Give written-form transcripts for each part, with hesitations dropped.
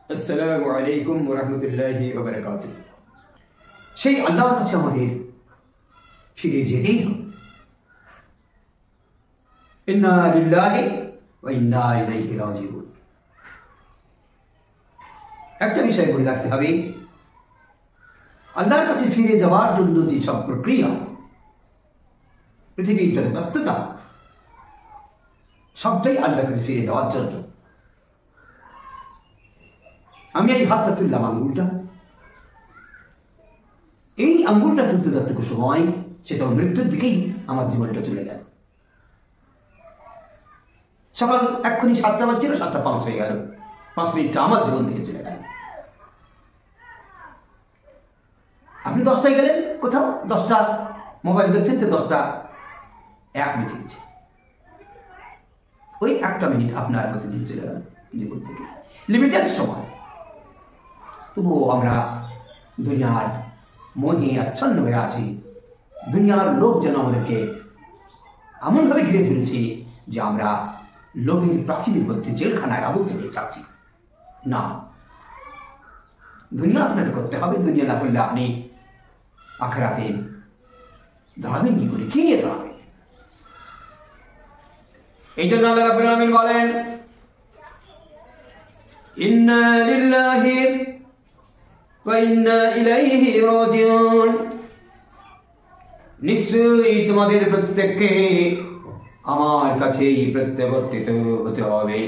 আসসালামু আলাইকুম ওয়া রাহমাতুল্লাহি ওয়া বারাকাতুহু। সেই আল্লাহর কাছে আমাদের ফিরে যেতেই হবে। ইন্না লিল্লাহি ওয়া ইন্না ইলাইহি রাজিউন। একটা বিষয় মনে রাখতে হবে, আল্লাহর কাছে ফিরে যাওয়ার জন্য যে সব প্রক্রিয়া, পৃথিবীর যত ব্যস্ততা, সবটাই আল্লাহর কাছে ফিরে যাওয়ার জন্য। আমি এই হাতটা তুললাম, আঙ্গুলটা, এই আঙ্গুলটা তুলতে যতটুকু সময়, সেটা মৃত্যুর দিকেই আমার জীবনটা চলে গেল। সকাল এক্ষুনি 7টা বাজছিল, 7:05 হয়ে গেল, 5 মিনিটটা আমার জীবন থেকে চলে গেল। আপনি 10টায় গেলেন কোথাও, 10টা মোবাইল দেখছেন, তো 10:01 বেজে গেছে। ওই 1টা মিনিট আপনার প্রতিদিন চলে গেল জীবন থেকে, লিমিটেড সময়। তবুও আমরা দুনিয়ার মোহে আচ্ছন্ন হয়ে আছি। দুনিয়ার লোক যেন আমাদেরকে এমনভাবে ঘিরে ফেলেছি যে আমরা লোভের প্রাচীরের মধ্যে জেলখানায় আবদ্ধ হয়ে যাচ্ছি। না, দুনিয়া আপনাকে করতে হবে। দুনিয়া না করলে আপনি আখিরাতে দাঁড়াবেন কি করে? কি নিয়ে দাঁড়াবেন? এই জন্য আল্লাহ রাব্বুল আলামিন বলেন, ইন্না লিল্লাহি ওয়া ইন্না ইলাইহি রাজিউন। নিশ্চয়ই তোমাদের প্রত্যেককে আমার কাছেই প্রত্যাবর্তিত হতে হবে,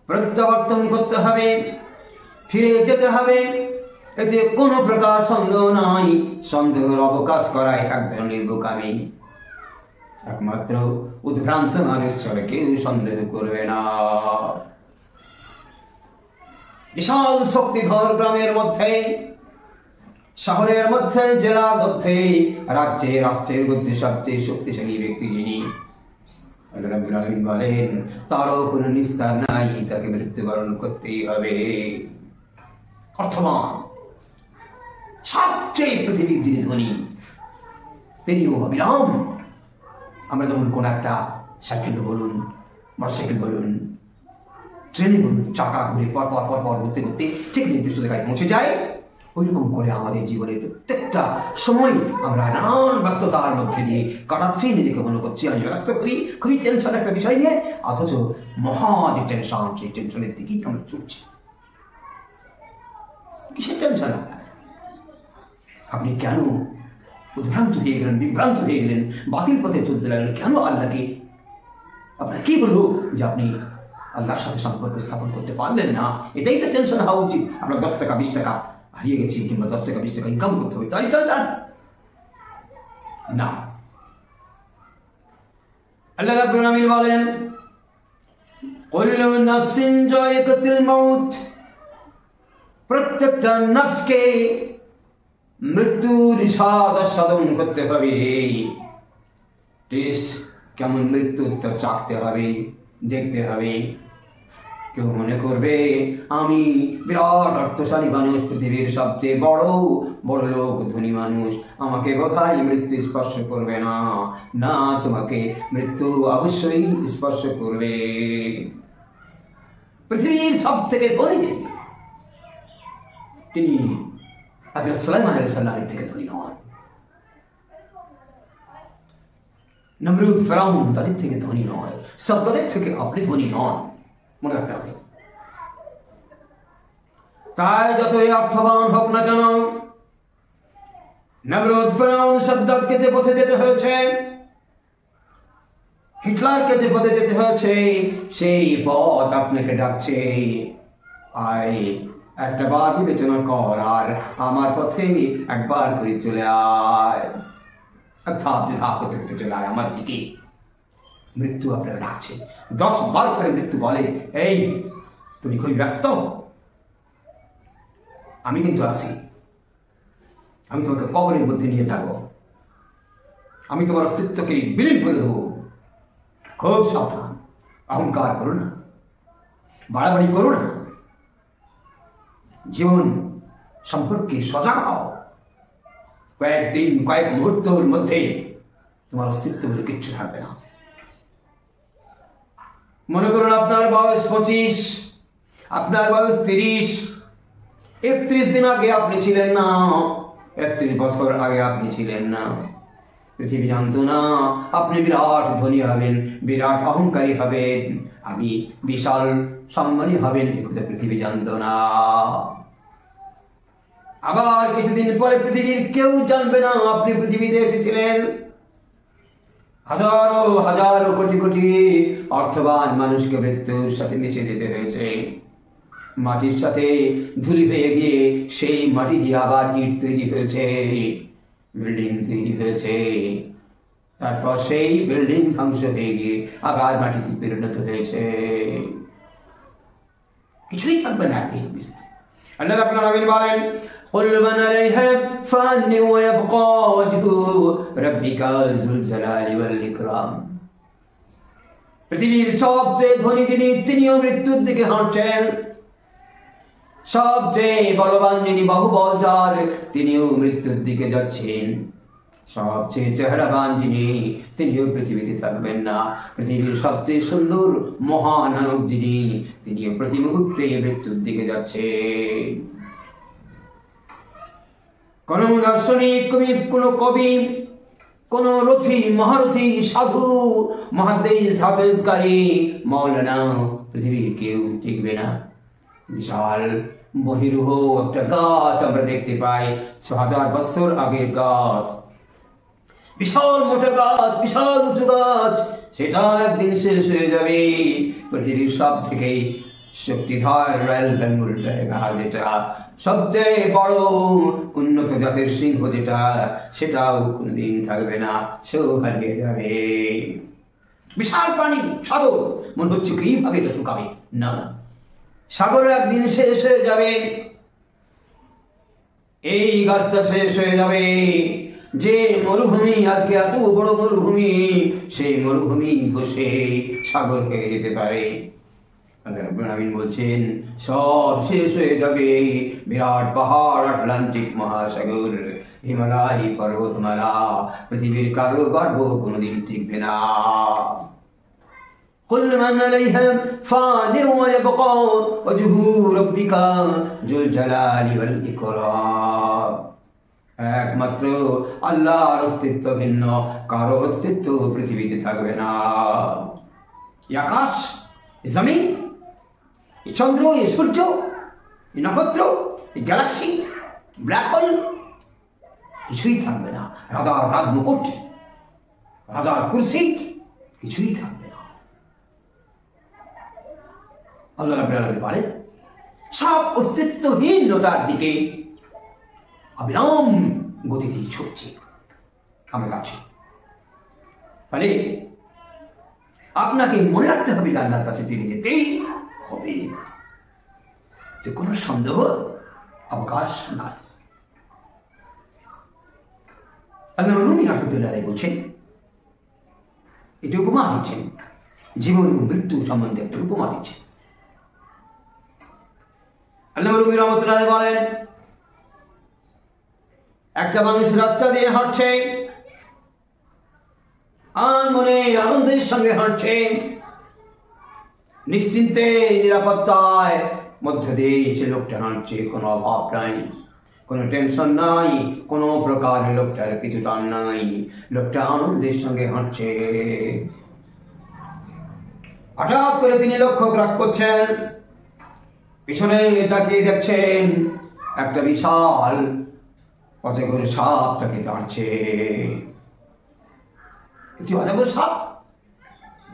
প্রত্যাবর্তন করতে হবে, ফিরে যেতে হবে। এতে কোনো প্রকার সন্দেহ নাই। সন্দেহের অবকাশ করায় এক ধরনের বোকামি। একমাত্র উদ্ভ্রান্ত মানুষ ছাড়া কেউ সন্দেহ করবে না। বিশাল শক্তিধর গ্রামের মধ্যে, শহরের মধ্যে, জেলার মধ্যে, রাজ্যে, রাষ্ট্রের মধ্যে সবচেয়ে শক্তিশালী ব্যক্তি যিনি, আল্লাহ রাব্বুল আলামিন বলেন, তারও কোনো নিস্তার নাই, তাকে মৃত্যুবরণ করতেই হবে। অর্থবান, সবচেয়ে পৃথিবীর যিনি ধনী, তিনিও অবিরাম। আমরা যেমন কোন একটা সাইকেল বলুন, মোটরসাইকেল বলুন, ট্রেনে বলুন, চাকা ঘুরে পর ঘুরতে ঘুরতে ঠিক নির্দিষ্ট জায়গায় পৌঁছে যায়, ওইরকম করে আমাদের জীবনের প্রত্যেকটা সময় আমরা নানান ব্যস্ততার মধ্যে দিয়ে কাটাচ্ছি। নিজেকে মনে করছি আমি ব্যস্ত, খুবই টেনশন একটা বিষয় নিয়ে, অথচ মহা যে টেনশন, সেই টেনশনের দিকেই আমরা চলছি। কিসের টেনশন? আপনি কেন উদ্ভ্রান্ত হয়ে গেলেন, বিভ্রান্ত হয়ে গেলেন, বাতিল পথে চলতে লাগলেন? কেন? আল্লাহকে আপনার কি বলবো যে আপনি আল্লাহর সাথে সম্পর্ক স্থাপন করতে পারলেন না? এটাই তো টেনশন হওয়া উচিত। আপনার 10 টাকা 20 টাকা হারিয়ে গেছি, কিংবা 10 টাকা 20 টাকা ইনকাম করতে হবে, তাই না। আল্লাহ রাব্বুল আলামিন বলেন, কুল্লু নাফসিন যায়িকাতুল মাউত। প্রত্যেকটা নফসকে মৃত্যুর স্বাদ আস্বাদন করতে হবে। টেস্ট কেমন মৃত্যুর তা চাখতে হবে, দেখতে হবে। কেউ মনে করবে আমি বিরাট অর্থশালী মানুষ, পৃথিবীর সবচেয়ে বড় লোক, ধনী মানুষ, আমাকে বোধহয় মৃত্যু স্পর্শ করবে না। না, তোমাকে মৃত্যু অবশ্যই স্পর্শ করবে। পৃথিবীর সব থেকে ধনী তিনি হযরত সুলাইমান আলাইহিস সালামের থেকে ধনী নন। নমরুদ, ফেরাউন তাদের থেকে ধনী নয়। সবদের থেকে আপনি ধনী নন, মনে রাখতে হবে। তাই যতই অর্থবান হোক না কেন, নমরুদ, ফেরাউন, সাদ্দাতকে যে পথে যেতে হয়েছে, হিটলারকে যে পথে যেতে হয়েছে, সেই পথ আপনাকে ডাকছে। আয়, একটা বার বিবেচনা কর, আর আমার পথে একবার করে চলে আয়। ধাপ করতে চলে আয় আমার দিকে। মৃত্যু আপনাকে ডাকছে। 10 বার করে মৃত্যু বলে, এই তুমি খুবই ব্যস্ত, আমি কিন্তু আছি, আমি তোমাকে কবরের মধ্যে নিয়ে যাব, আমি তোমার অস্তিত্বকে বিলীন করে দেবো। খুব সাবধান, অহংকার করো না, বাড়াবাড়ি করো না, জীবন সম্পর্কে সজাগ হও। কয়েকদিন, কয়েক মুহূর্তের মধ্যে তোমার অস্তিত্ব বলে কিচ্ছু থাকবে না। মনে করুন আপনার বয়স 25, আপনার বয়স 30, 31 দিন আগে আপনি ছিলেন না, 31 বছর আগে আপনি ছিলেন না। পৃথিবী জানতো না আপনি বিরাট ধনী হবেন, বিরাট অহংকারী হবেন, আপনি বিশাল সম্মানী হবেন, একথা পৃথিবী জানতো না। আবার কিছুদিন পরে পৃথিবীর কেউ জানবে না আপনি পৃথিবীতে এসেছিলেন। হাজারো হাজারো কোটি কোটি অর্থবান মানুষকে মৃত্যুর সাথে মিশে যেতে হয়েছে, মাটির সাথে ধুলি হয়ে গিয়ে সেই মাটি দিয়ে আবার ইট তৈরি হয়েছে, বিল্ডিং তৈরি হয়েছে, তারপর সেই বিল্ডিং ধ্বংস হয়ে গিয়ে আবার মাটিতে পরিণত হয়েছে, কিছুই থাকবে না। আল্লাহ রাব্বুল আলামিন বলেন, قل من عليها فان ويبقى وجه ربك ذو الجلال والإكرام। পৃথিবীর সবচেয়ে ধনী যিনি, তিনিও মৃত্যুর দিকে হাঁটছেন। সবচেয়ে বলবান যিনি, বাহুবল যার, তিনিও মৃত্যুর দিকে যাচ্ছেন। সবচেয়ে চেহারাবান যিনি, তিনিও পৃথিবীতে থাকবেন না। পৃথিবীর সবচেয়ে সুন্দর মহানায়ক যিনি, তিনিও প্রতি মুহূর্তে মৃত্যুর দিকে যাচ্ছে। কোন দার্শনিক, কোন কবি, কোন রথী, মহারথী, সাধু, মুহাদ্দিস, হাফেজ, কারি, মাওলানা, পৃথিবীর কেউ টিকবে না। বিশাল বহিরুহ একটা গাছ আমরা দেখতে পাই, 6000 বছর আগের গাছ, বিশাল মোটা গাছ, বিশাল উঁচু গাছ, সেটা একদিন শেষ হয়ে যাবে। পৃথিবীর সব থেকে শক্তিধর রয়্যাল বেঙ্গল টাইগার, যেটা সবচেয়ে বড় উন্নত জাতের সিংহ, যেটা, সেটাও কোনদিন থাকবে না, সেও হারিয়ে যাবে। বিশাল পানি, সাগর, মনে হচ্ছে কিভাবে এটা শুকাবে না, সাগর একদিন শেষ হয়ে যাবে। এই গাছটা শেষ হয়ে যাবে। যে মরুভূমি আজকে এত বড় মরুভূমি, সেই মরুভূমি ধসে সাগর হয়ে যেতে পারে। আল্লাহ রাব্বুল আলামিন বলছেন সব শেষ হয়ে যাবে। বিরাট পাহাড়, আটলান্টিক মহাসাগর, হিমালয় পর্বতমালা, পৃথিবীর কারো গর্ভ কোনোদিন টিকবে না। قل من عليها فان ويبقى وجه ربك ذو الجلال والإكرام। একমাত্র আল্লাহর অস্তিত্ব ভিন্ন, কারো অস্তিত্ব পৃথিবীতে থাকবে না। আকাশ, জমিন, চন্দ্র, সূর্য, নক্ষত্র, গ্যালাক্সি, ব্ল্যাক হোল, কিছুই থাকবে না। রাজার রাজমুকুট, রাজার কুরসি, কিছুই থাকবে না। আল্লাহ রাব্বুল আলামিন বলেন সব অস্তিত্বহীনতার দিকে অবিরাম গতিতে ছুটছে আমরা কাছে। ফলে আপনাকে মনে রাখতে হবে, আল্লাহর কাছে ফিরে যেতেই হবে, যে কোনো সন্দেহ অবকাশ নাই। আল্লাহ রুমি রাহমাতুল্লাহ আলাইহি বলছেন, এটি উপমা দিচ্ছেন, জীবন এবং মৃত্যু সম্বন্ধে একটা উপমা দিচ্ছেন। আল্লাহ রুমি রাহমাতুল্লাহ আলাইহি বলেন, একটা মানুষ রাস্তা দিয়ে হাঁটছে, মনে আনন্দের সঙ্গে হাঁটছে, নিশ্চিন্তে নিরাপত্তায় মধ্য দিয়ে সে লোকটা হাঁটছে, কোনো অভাব নাই, কোনো টেনশন নাই, কোনো প্রকার লোকটার কিছু টান নাই, লোকটা আনন্দের সঙ্গে হাঁটছে। হঠাৎ করে তিনি লক্ষ্য করছেন, পিছনে তাকিয়ে দেখছেন একটা বিশাল অজগর সাপ তাকে তাড়ছে। একটি অজগর সাপ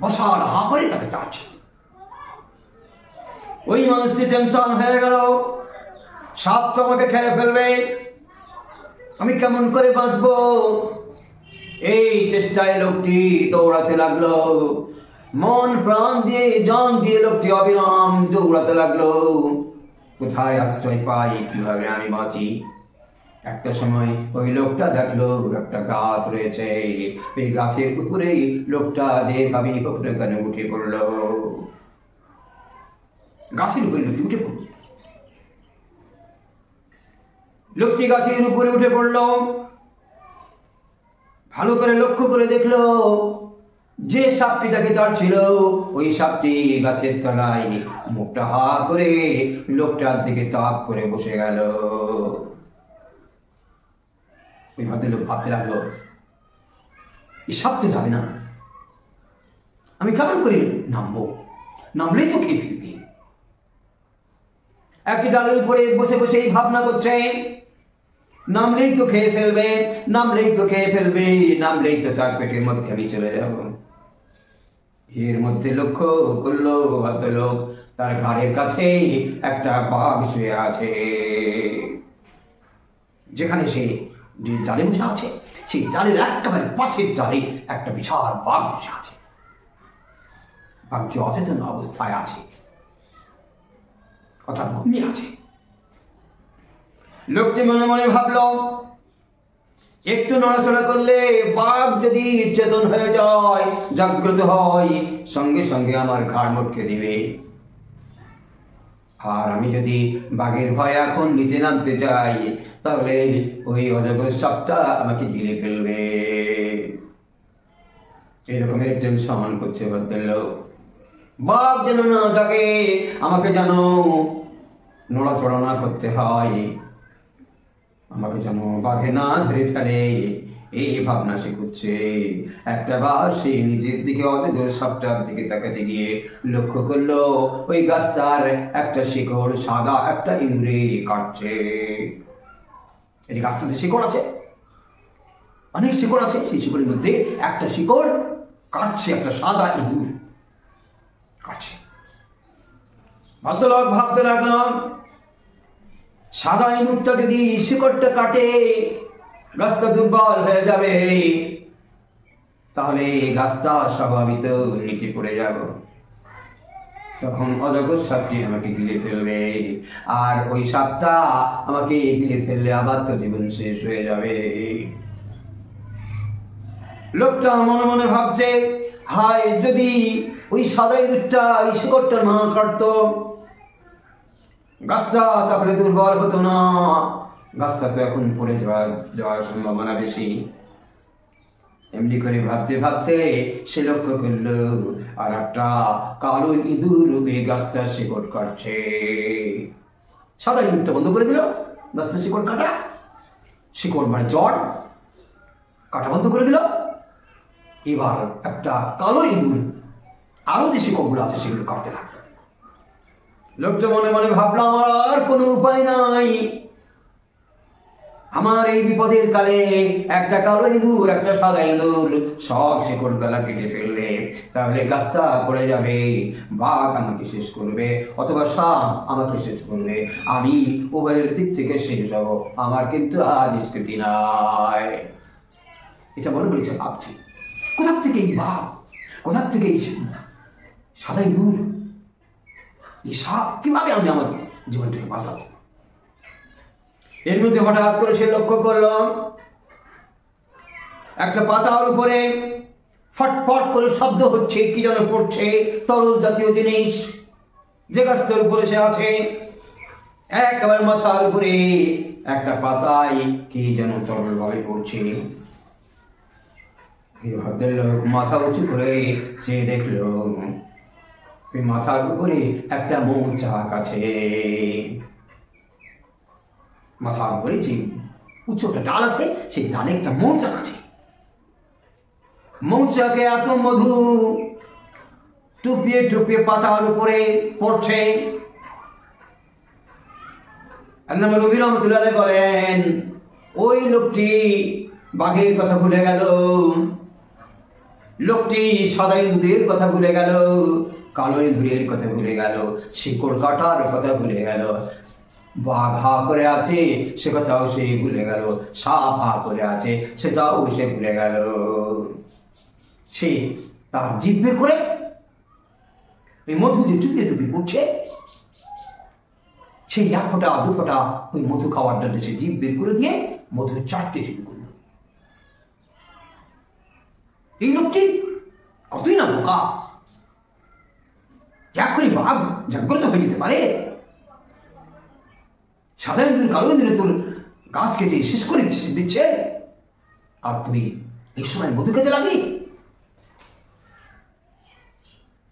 বসার হা করে তাকে তাড়ছে। ওই মানুষটি টেনশন হয়ে গেল, সাপ তো আমাকে খেয়ে ফেলবে, আমি কেমন করে বাঁচবো? এই চেষ্টায় লোকটি দৌড়াতে লাগলো, মন প্রাণ দিয়ে, জান দিয়ে লোকটি অবিরাম দৌড়াতে লাগলো। কোথায় আশ্রয় পাই, কিভাবে আমি বাঁচি? একটা সময় ওই লোকটা দেখলো একটা গাছ রয়েছে, এই গাছের উপরে লোকটা যেভাবে ওখানে উঠে পড়লো, গাছের উপরে লোকটি উঠে পড়ল। লোকটি গাছের উপরে উঠে পড়ল, ভালো করে লক্ষ্য করে দেখলো যে সাপটি তাকে তাড়ছিল ওই সাপটি গাছের তলায় মুখটা হা করে লোকটার দিকে তাক করে বসে গেল। ওই ভদ্রলোক ভাবতে লাগলো, এই সাপ তো যাবে না, আমি কেমন করে নামবো, নামলেই তো খেয়ে ফেলবি। একটি ডালের উপরে বসে বসে এই ভাবনা করছে, নামলেই তো খেয়ে ফেলবে, নামলেই তো খেয়ে ফেলবে, নামলেই তো তার পেটের মধ্যে আমি চলে যাব। এর মধ্যে লক্ষ্য করলো ভদ্রলোক তার ঘাড়ের কাছে একটা বাঘ শুয়ে আছে। যেখানে সে যে ডালে বসে আছে সেই ডালের একেবারে পাশের ডালে একটা বিশাল বাঘ বসে আছে। বাঘটি অচেতন অবস্থায় আছে, অর্থাৎ ঘুমিয়ে আছে। লোকটি মনে মনে ভাবল, একটু নড়াচড়া করলে বাঘ যদি চেতন হয়ে যায়, জাগ্রত হয়, সঙ্গে সঙ্গে আমার ঘাড় মটকে দিবে। আর আমি যদি বাঘের ভয় এখন নিচে নামতে যাই, তাহলে ওই অজগর সাপটা আমাকে ঘিরে ফেলবে। এরকমের টেনশন করছে ভদ্রলোক। বাঘ যেন না থাকে, আমাকে যেন নড়াচড়া না করতে হয়, আমাকে যেন বাঘে না ধরে ফেলে, এই ভাবনা সে করছে। একটা বার সে নিজের দিকে অজগর সাপটার দিকে তাকাতে গিয়ে লক্ষ্য করলো ওই গাছটার একটা শিকড় সাদা একটা ইঁদুরে কাটছে। এই যে গাছটাতে শিকড় আছে, অনেক শিকড় আছে, সেই শিকড়ের মধ্যে একটা শিকড় কাটছে, একটা সাদা ইঁদুর কাটছে। ভদ্রলোক ভাবতে লাগলাম, সাদা ইঁদুরটা যদি শিকড়টা কাটে গাছটা দুর্বল হয়ে যাবে, তাহলে গাছটা স্বাভাবিত নিচে পড়ে যাব, তখন অজগর সাপটি আমাকে গিলে ফেলবে, আর ওই সাপটা আমাকে গিলে ফেললে আবার তো জীবন শেষ হয়ে যাবে। লোকটা মনে মনে ভাবছে, হায় যদি ওই সাদা ইঁদুরটা এই শিকড়টা না কাটতো, গাছটা তাহলে দুর্বল হতো না, গাছটা তো এখন পড়ে যাওয়ার সম্ভাবনা বেশি। এমনি করে ভাবতে ভাবতে সে লক্ষ্য করলো আর একটা কালো ইঁদুর ওই গাছটা শিকড় কাটছে। সাদা ইঁদুরটা বন্ধ করে দিল গাছটা শিকড় কাটা, শিকড় মানে জড়, কাটা বন্ধ করে দিল। এবার একটা কালো ইঁদুর আরো যে শিকড়গুলো আছে সেগুলো কাটতে লাগলো। লোকটা মনে মনে ভাবলাম, আমার আর কোনো উপায় নাই, আমার এই বিপদের কালে একটা কালো ইঁদুর একটা সাদা ইঁদুর সব শিকড় গলা কেটে ফেলবে, তাহলে গাছটা পড়ে যাবে, বাঘ আমাকে শেষ করবে অথবা সাপ আমাকে শেষ করবে, আমি উভয়ের দিক থেকে শেষ হব, আমার কিন্তু আর নিষ্কৃতি নাই। এটা মনে বলেছে ভাবছি, কোথার থেকে এই বাঘ, কোথার থেকে এই সাদা ইঁদুর, এই সাপ কিভাবে আমি আমার জীবনটাকে বাঁচাবো। এর মধ্যে হঠাৎ করে সে লক্ষ্য করলাম একটা পাতার উপরে ফটফট করে শব্দ হচ্ছে, কি যেন পড়ছে, তরল জাতীয় জিনিস। যে গাছটার উপরে সে আছে একেবারে মাথার উপরে একটা পাতায় কি যেন তরল ভাবে পড়ছে। ভদ্রলোক মাথা উঁচু করে চেয়ে দেখলো মাথার উপরে একটা মৌচাক আছে। মাথার উপরে যে উঁচু একটা ডাল আছে সেই ডালে একটা মৌচাক আছে। মৌচাকে এত মধু টুপিয়ে টুপিয়ে পাতার উপরে পড়ছে। আল্লামা নবী রাহমাতুল্লাহ আলাইহি বলেন, ওই লোকটি বাঘের কথা ভুলে গেল, লোকটি সাদা ইঁদুরের কথা ভুলে গেল, কালো ইঁদুরের কথা ভুলে গেল, শিকড় কাটার কথা ভুলে গেল, বাঘ হা করে আছে সে কথাও সে ভুলে গেল, সাপ হা করে আছে সেটাও সে ভুলে গেল। সে তার জিভ বের করে ওই মধু যে টুপিয়ে টুপি পড়ছে সেই এক ফোঁটা দু ফোঁটা ওই মধু খাওয়ার জন্য সে জিভ বের করে দিয়ে মধু চাটতে শুরু করল। এই লোকটি কতই না বোকা, এখনই বাঘ জাগ্রত হয়ে যেতে পারে। সাদা ইঁদুর কালো ইঁদুরে তোর গাছ কেটে শেষ করে দিচ্ছে আর তুই এই সময় মধু খেতে লাগলি।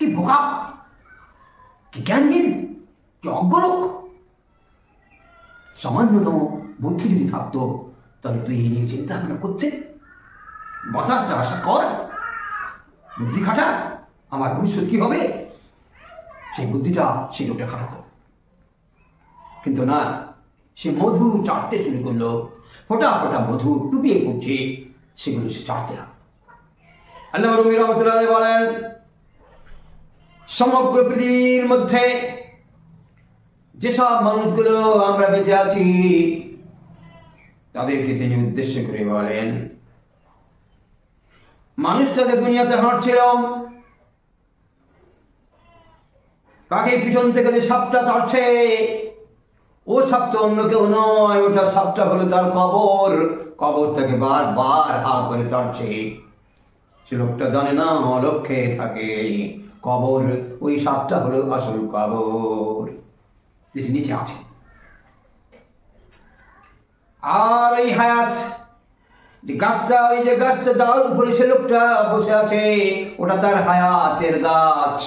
কি বোকা, কি জ্ঞানহীন, কি অজ্ঞ লোক। সামান্যতম বুদ্ধি যদি থাকতো তাহলে তুই এই নিয়ে চিন্তা ভাবনা করছে, বাঁচার আশা কর, বুদ্ধি খাটা, আমার ভবিষ্যৎ কি হবে, সেই বুদ্ধিটা সেই লোকটা খাটাতো। কিন্তু না, সে মধু চাটতে শুরু করলো, ফোটা ফোটা মধু টুপিয়ে পড়ছে, সেগুলো সে চাটতে লাগলো। আল্লাহ রুমি রহমতুল্লাহ বলেন, সমগ্র পৃথিবীর মধ্যে যেসব মানুষগুলো আমরা বেঁচে আছি তাদেরকে তিনি উদ্দেশ্য করে বলেন, মানুষ যাদের দুনিয়াতে হাঁটছিল, তাকে পিছন থেকে যে সাপটা চড়ছে, ও সাপ তো অন্য কেউ নয়, ওটা সাপটা হলো তার কবর। কবর থেকে বারবার হা করে চড়ছে। সে লোকটা জানে না, অলক্ষ্যে থাকে কবর, ওই সাপটা হলো আসল কবর যেটি নিচে আছে। আর এই হায়াত যে গাছটা, ওই যে গাছটা যার উপরে সে লোকটা বসে আছে, ওটা তার হায়াতের গাছ।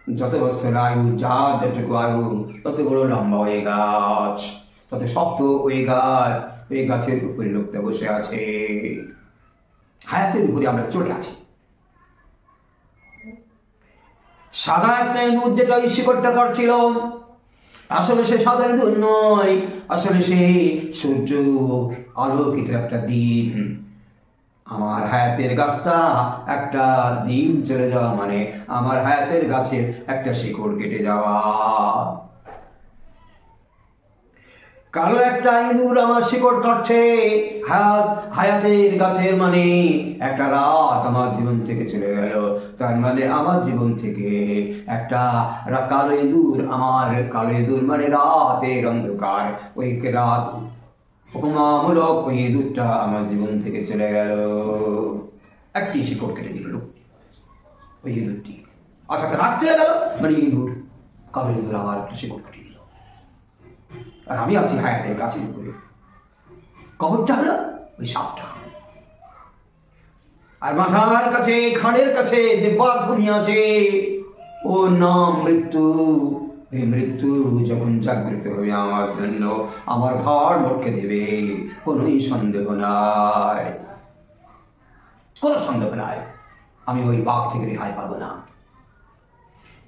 যত বছর আয়ু, যার যতটুকু আয়ু, তত বড় লম্বা ওই গাছ, তত শক্ত ওই গাছ। ওই গাছের উপরে লোকটা বসে আছে, হায়াতের উপরে আমরা চলে আছি। সাদা একটা ইঁদুর যেটা ওই শিকড়টা করছিল, আসলে সে সাদা ইঁদুর নয়, আসলে সে সূর্য আলোকিত একটা দিন। আমার হায়াতের গাছটা একটা দিন চলে যাওয়া মানে আমার হায়াতের গাছের একটা শিকড় কেটে যাওয়া। কালো একটা ইঁদুর আমার শিকড় কাটছে, হায়াতের গাছের মানে একটা রাত আমার জীবন থেকে চলে গেল। তার মানে আমার জীবন থেকে একটা কালো ইঁদুর, আমার কালো ইঁদুর মানে রাতের অন্ধকার, ওই রাত উপমামূলক ওই ইঁদুরটা আমার জীবন থেকে চলে গেল। একটি শিকড় কেটে দিল ওই ইঁদুরটি, অর্থাৎ রাত চলে গেল মানে ইঁদুর, কালো ইঁদুর আমার একটা শিকড় কেটে দিল। আর আমি আছি হায়াতের গাছের উপরে, কবরটা হলো ওই সাপটা। আর মাথার কাছে, ঘাড়ের কাছে যে বাঁধনি আছে, ও নাম মৃত্যু। এই মৃত্যু যখন জাগ্রত হবে আমার জন্য, আমার ঘাড় মটকে দেবে, কোনোই সন্দেহ নাই, কোনো সন্দেহ নাই, আমি ওই বাঘ থেকে রেহাই পাবো না।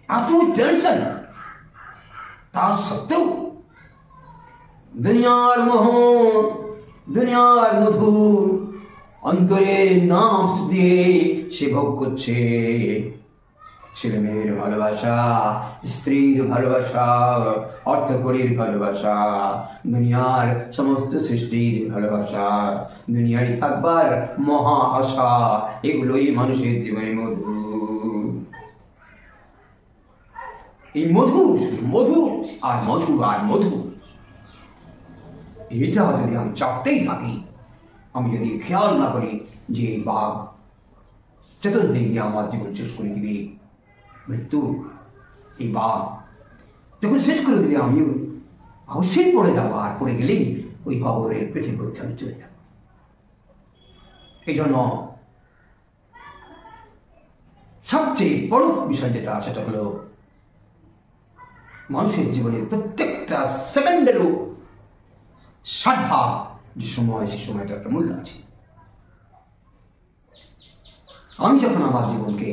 এত টেনশন, তা সত্ত্বেও দুনিয়ার মোহ, দুনিয়ার মধু অন্তরে নাম দিয়ে সে ভোগ করছে। ছেলে মেয়ের ভালোবাসা, স্ত্রীর ভালোবাসা, অর্থকরীর ভালোবাসা, দুনিয়ার সমস্ত সৃষ্টির ভালোবাসা, দুনিয়ায় থাকবার মহা আশা, এগুলোই মানুষের জীবনে মধু। এই মধু, মধু আর মধু আর মধু, এটা যদি আমি চাপতেই থাকি, আমি যদি খেয়াল না করি যে এই বাঘ চেতন হয়ে গিয়ে আমার জীবন শেষ করে দিবে, মৃত্যু এই বাঘ যখন শেষ করে দিবে আমি অবশ্যই পড়ে যাবো, আর পড়ে গেলেই ওই কবরের পেটের মধ্যে আমি চলে যাব। এই জন্য সবচেয়ে বড় বিষয় যেটা, সেটা হলো মানুষের জীবনের প্রত্যেকটা সেকেন্ডেরও 60 যে সময়, সে সময়টা একটা মূল্য আছে। আমি যখন আমার জীবনকে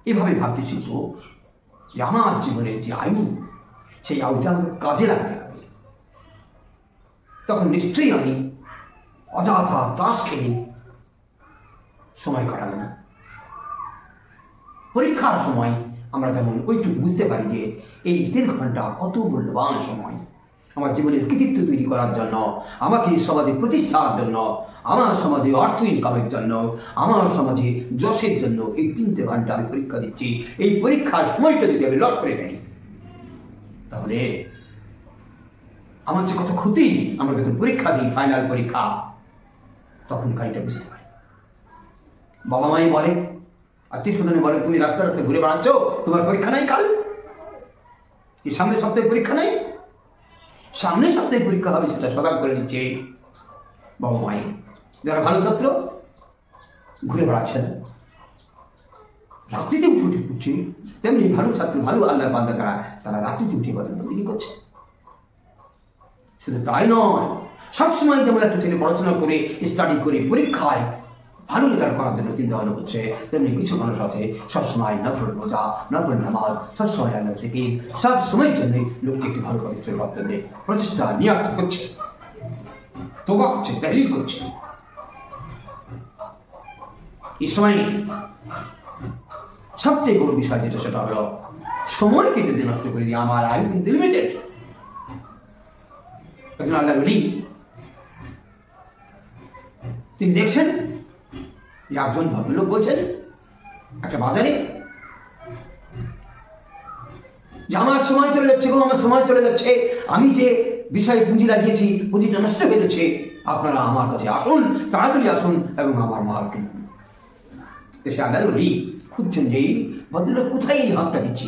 এভাবে ভাবতে শিখব যে আমার জীবনের যে আয়ু, সেই আয়ুটা আমাকে কাজে লাগাতে হবে, তখন নিশ্চয়ই আমি অযথা তাস খেলে সময় কাটাবো না। পরীক্ষার সময় আমরা যেমন ওইটুকু বুঝতে পারি যে এই 3 ঘন্টা কত মূল্যবান সময় আমার জীবনের কৃতিত্ব তৈরি করার জন্য, আমাকে সমাজে প্রতিষ্ঠার জন্য, আমার সমাজে অর্থ ইনকামের জন্য, আমার সমাজে যশের জন্য এই 3 ঘন্টা আমি পরীক্ষা দিচ্ছি। এই পরীক্ষার সময়টা যদি আমি লস করে ফেলি, তাহলে আমার যে কত ক্ষতি। আমরা যখন পরীক্ষা দিই, ফাইনাল পরীক্ষা, তখন কাজটা বুঝতে পারি। বাবা মাই বলে, আত্মীয় স্বজনে বলে, তুমি রাস্তা রাস্তায় ঘুরে বেড়াচ্ছ, তোমার পরীক্ষা নাই কাল, এই সামনের সপ্তাহে পরীক্ষা নাই, সামনের সপ্তাহে পরীক্ষা হবে, সেটা সজাগ করে দিচ্ছে বাবা মাই। যারা ভালো ছাত্র ঘুরে বেড়াচ্ছে না, রাত্রিতে উঠে উঠে পড়ছে, তেমনি ভালো ছাত্র ভালো আল্লাহর বান্দা যারা তারা রাত্রিতে উঠে ইবাদত বন্দেগি করছে। শুধু তাই নয়, সবসময় যেমন একটা ছেলে পড়াশোনা করে স্টাডি করে পরীক্ষায় ভালো রেজাল্ট করার জন্য চিন্তা ভাবনা করছে, তেমনি কিছু মানুষ আছে সবসময় নফল রোজা, নফল নামাজ, সবসময় আল্লাহ জিকির, সব সময়ের জন্য লোককে একটি ভালো পথে চলবার জন্য প্রচেষ্টা নিয়াত করছে, তোবা করছে, তাহলিল করছে। এই সময় সবচেয়ে বড় বিষয় যেটা সেটা হলো সময়কে যদি নষ্ট করে দিই, আমার আয়ু কিন্তু লিমিটেড। আল্লাহ বলি তিনি দেখছেন যে একজন ভদ্রলোক বলছেন একটা বাজারে যে আমার সময় চলে যাচ্ছে গো, আমার সময় চলে যাচ্ছে, আমি যে বিষয়ে পুঁজি লাগিয়েছি পুঁজিটা নষ্ট হয়ে যাচ্ছে, আপনারা আমার কাছে আসুন, তাড়াতাড়ি আসুন এবং আমার মাল কিনুন। সে আল্লাহ বলি খুঁজছেন যে ভদ্রলোক কোথায় এই হাতটা দিচ্ছে,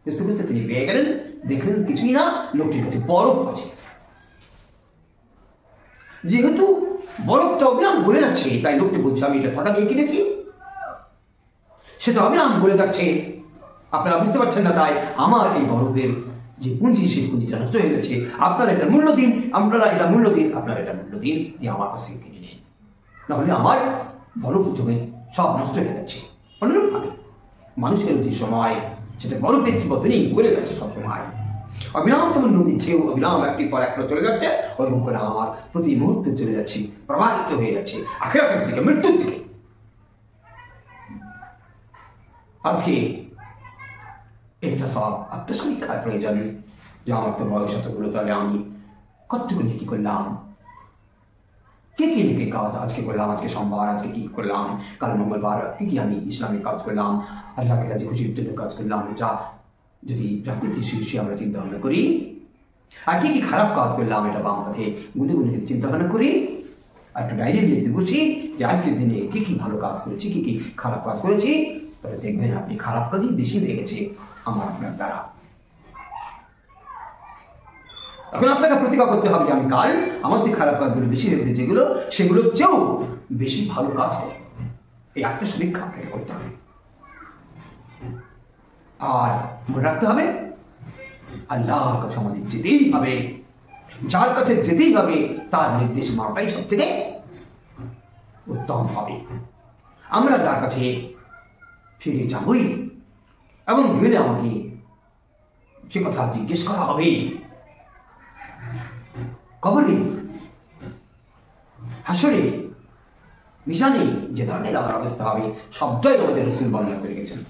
বুঝতে বুঝতে তিনি পেয়ে গেলেন, দেখলেন কিছুই না, লোকটির কাছে বরফ আছে। যেহেতু বরফটা অবিরাম গলে যাচ্ছে, তাই লোকটি বলছে আমি এটা টাকা দিয়ে কিনেছি, সেটা অবিরাম গলে যাচ্ছে, আপনারা বুঝতে পারছেন না, তাই আমার এই বরফের যে পুঁজি সেই পুঁজিটা নষ্ট হয়ে গেছে, আপনারা এটা মূল্য দিন, আপনারা এটা মূল্য দিন, আপনারা এটা মূল্য দিন দিয়ে আমার কাছে কিনে নিন, নাহলে আমার বরফ জমে সব নষ্ট হয়ে যাচ্ছে। অনুরূপভাবে মানুষের যে সময় সেটা বরফের মতনই গলে যাচ্ছে, সব সময় অবিরাম তোমার নদী ছেউ অবিরাম একটি পর একটা চলে যাচ্ছে, ওরকম করে আমার প্রতি মুহূর্তে চলে যাচ্ছি, প্রবাহিত হয়ে যাচ্ছে আখিরাতের দিকে, মৃত্যুর দিকে। আজকে এটা সব আত্মসমীক্ষার প্রয়োজন যে আমার তো বয়স এতগুলো, তাহলে আমি কতটুকু কি করলাম, কে কি নাকি কাজ আজকে করলাম, আজকে সোমবার আজকে কি করলাম, কাল মঙ্গলবার কি কি আমি ইসলামিক কাজ করলাম, আল্লাহকে রাজি খুশির জন্য কাজ করলাম, এটা যদি প্রাকৃতিক শীর্ষে আমরা চিন্তা ভাবনা করি, আর কি কি খারাপ কাজ করলাম এটা বাম পথে গুনে গুনে যদি চিন্তা ভাবনা করি, আর একটা ডায়েরি লিখতে বসি যে আজকের দিনে কি কি ভালো কাজ করেছি, কি কি খারাপ কাজ করেছি, তাহলে দেখবেন আপনি খারাপ কাজই বেশি হয়ে গেছে আমার আপনার দ্বারা। এখন আপনাকে প্রতিজ্ঞা করতে হবে যে আমি কাল আমার যে খারাপ কাজগুলো বেশি হয়েছে যেগুলো, সেগুলো চেয়েও বেশি ভালো কাজ করব। এই আত্মসমীক্ষা আপনাকে করতে হবে। আর মনে রাখতে হবে আল্লাহর কাছে আমাদের যেতেই হবে, যার কাছে যেতেই হবে তার নির্দেশ মানাটাই সব থেকে উত্তম হবে। আমরা যার কাছে ফিরে যাবই এবং গেলে আমাকে সে কথা জিজ্ঞেস করা হবে, কবরে, হাসরে, মিশানে যে ধরনের আমার অবস্থা হবে, সবটাই আমাদের রাসূল বর্ণনা করে গেছেন,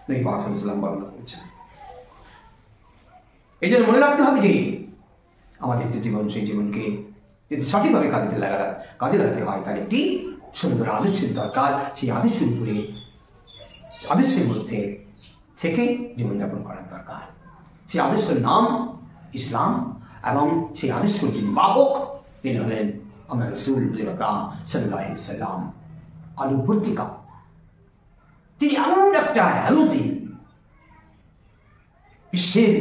নবী পাক সাল্লাল্লাহু আলাইহি ওয়াসাল্লাম বর্ণনা করেছেন। এই জন্য মনে রাখতে হবে যে আমাদের যে জীবন, সেই জীবনকে যদি সঠিকভাবে কাজে লাগাতে হয়, তার একটি সুন্দর আদর্শের দরকার। সেই আদর্শের উপরে, আদর্শের মধ্যে থেকে জীবনযাপন করার দরকার। সেই আদর্শের নাম ইসলাম এবং সেই আদর্শের যিনি বাহক তিনি হলেন আমার রাসূল আকরাম সাল্লাল্লাহু আলাইহি ওয়াসাল্লাম। আলো পত্রিকা, তিনি এমন একটা হ্যালোজিন, বিশ্বের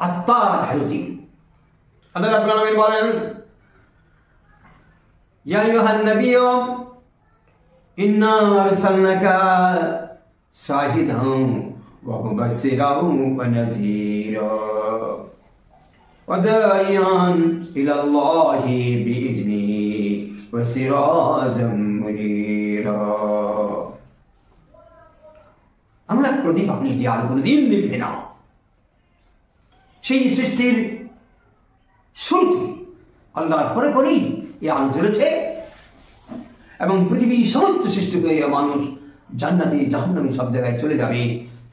আত্মার হ্যালোজিন। আল্লাহ রাব্বুল আলামিন বলেন ইয়া আইয়ুহান নাবিয়্যু ইন্না আরসালনাকা শাহিদান ওয়া মুবাশশিরান ওয়া নাযীরা ওয়া দাঈয়ান ইলাল্লাহি বিইذনিহি ওয়া সিরাজাম মুনীরা। আমরা প্রদীপ আপনি যে আলো কোনদিন নিভবে না, সেই সৃষ্টির শুরুতে আল্লাহর পরে পরেই এই আলো জ্বলেছে এবং পৃথিবীর সমস্ত সৃষ্টি হয়ে মানুষ জান্নাতে জাহান্নামে সব জায়গায় চলে যাবে,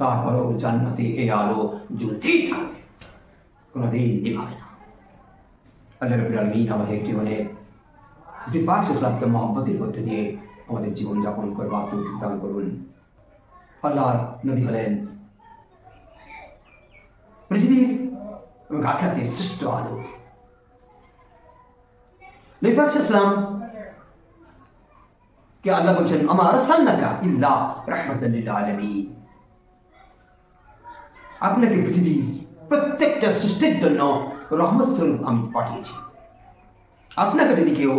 তারপরেও জান্নাতে এই আলো জ্বলতেই থাকবে, কোনোদিন নিভাবে না। আল্লাহ রাব্বুল আলামিন আমাদের জীবনে যে পাক ইসলামকে মহব্বতের মধ্যে দিয়ে আমাদের জীবন যাপন করবার তৌফিক দান করুন। আল্লাহর নবী হলেন পৃথিবীর এবং আখিরাতের শ্রেষ্ঠ আলো। নবী পাক ইসলাম কে আল্লাহ বলছেন আমা আরসালনাকা ইল্লা রাহমাতাল লিল আলামিন, আপনাকে পৃথিবীর প্রত্যেকটা সৃষ্টির জন্য রহমত স্বরূপ আমি পাঠিয়েছি। আপনাকে যদি কেউ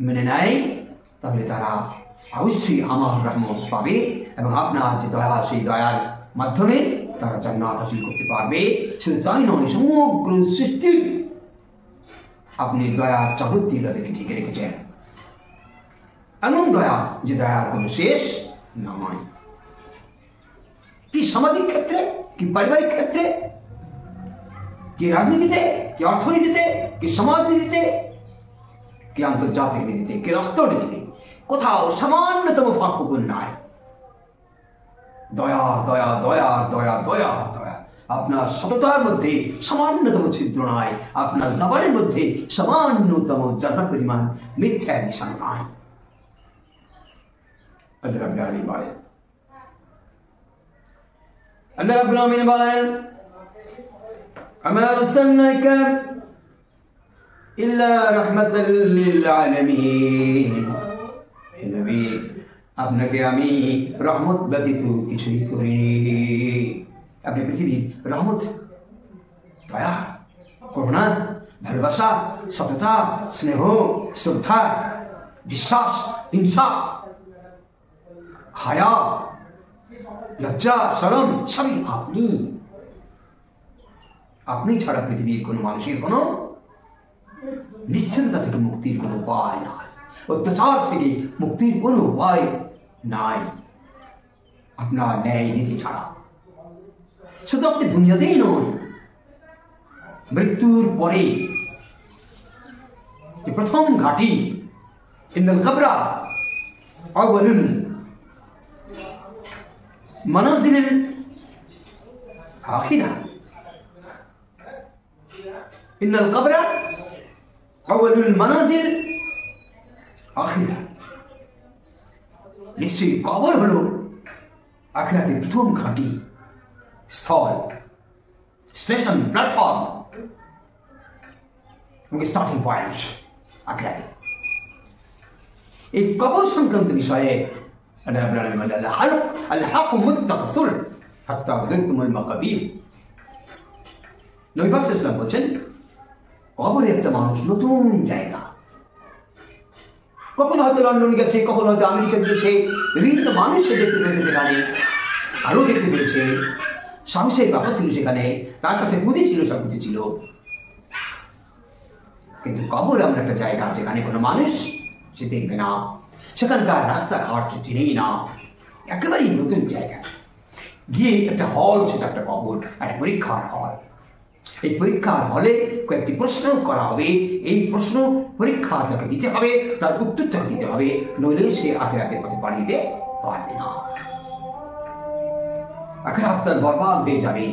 মেনে নেয় তাহলে তারা অবশ্যই আমার রহমত পাবে এবং আপনার যে দয়া সেই দয়ার মাধ্যমে তারা জান্নাত হাসিল করতে পারবে। শুধু তাই নয়, সমগ্র সৃষ্টি আপনি দয়ার চাদর দিয়ে তাদেরকে ঢেকে রেখেছেন। এমন দয়া যে দয়ার কোনো শেষ নয়। কি সামাজিক ক্ষেত্রে, কি পারিবারিক ক্ষেত্রে, কি রাজনীতিতে, কি অর্থনীতিতে, কি সমাজনীতিতে, কি আন্তর্জাতিক নীতিতে, কি রাষ্ট্রনীতিতে, কোথাও সামান্যতম ফাঁকুকুন নাই। দয়া দয়া দয়া দয়া দয়া দয়া। আপনার সততার মধ্যে সামান্যতম ছিদ্র নাই, আপনার জবানের মধ্যে সামান্যতম জানা পরিমাণ মিথ্যা মিশানো নাই। আল্লাহ রাব্বুল আলামিন বলেন, আল্লাহ রাব্বুল আলামিন বলেন, আমা আরসালনাকা ইল্লা রাহমাতাল লিল আলামিন। হে নবী, আপনাকে আমি রহমত ব্যতীত কিছুই করিনি। আপনি পৃথিবীর রহমত, দয়া, করুণা, ভালোবাসা, সততা, স্নেহ, শ্রদ্ধা, বিশ্বাস, হিংসা, হায়া, লজ্জা, শরম সবই আপনি ছাড়া পৃথিবীর কোন মানুষের কোন নিশ্চিন্তা থেকে মুক্তির কোন উপায় নাই, অত্যাচার থেকে মুক্তির কোন উপায় নাই আপনার ন্যায় নীতি ছাড়া। শুধু আপনি দুনিয়াতেই নয়, মৃত্যুর পরে প্রথম ঘাটি ইন্নাল কবরা আউয়ালুল মানাজিলিল আখিরা। ইন্নাল কবরা আউয়ালুল মানাজিল আখিরা। নিশ্চয়ই কবর হলো আখিরাতের প্রথম ঘাঁটি, স্থল, স্টেশন, প্ল্যাটফর্ম, স্টার্টিং পয়েন্ট আখিরাতে। এই কবর সংক্রান্ত বিষয়ে আল-হাক মুত্তাসিল হাত্তা যুরতুমুল মাকাবির। নবী পাক সাল্লাল্লাহু আলাইহি ওয়াসাল্লাম বলেন, কবরে একটা মানুষ নতুন জায়গা। কখনো হয়তো লন্ডন গেছে, কখনো হয়তো আমেরিকা গেছে, বিভিন্ন মানুষকে দেখতে পেয়েছে সেখানে, আরো দেখতে পেয়েছে, সাহসের ব্যাপার ছিল সেখানে, তার কাছে পুঁজি ছিল, সব কিছু ছিল। কিন্তু কবর এমন একটা জায়গা যেখানে কোনো মানুষ সে দেখবে না, সেখানকার রাস্তাঘাট চিনেই না, একেবারেই নতুন জায়গা। গিয়ে একটা হল, সেটা একটা কবর, একটা পরীক্ষার হল। এই পরীক্ষার হলে কয়েকটি প্রশ্ন করা হবে, এই প্রশ্ন পরীক্ষা তাকে দিতে হবে, তার উত্তর তাকে দিতে হবে, নইলে সে আখিরাতের পথে পা দিতে পারবে না, আখিরাত তার বরবাদ হয়ে যাবে।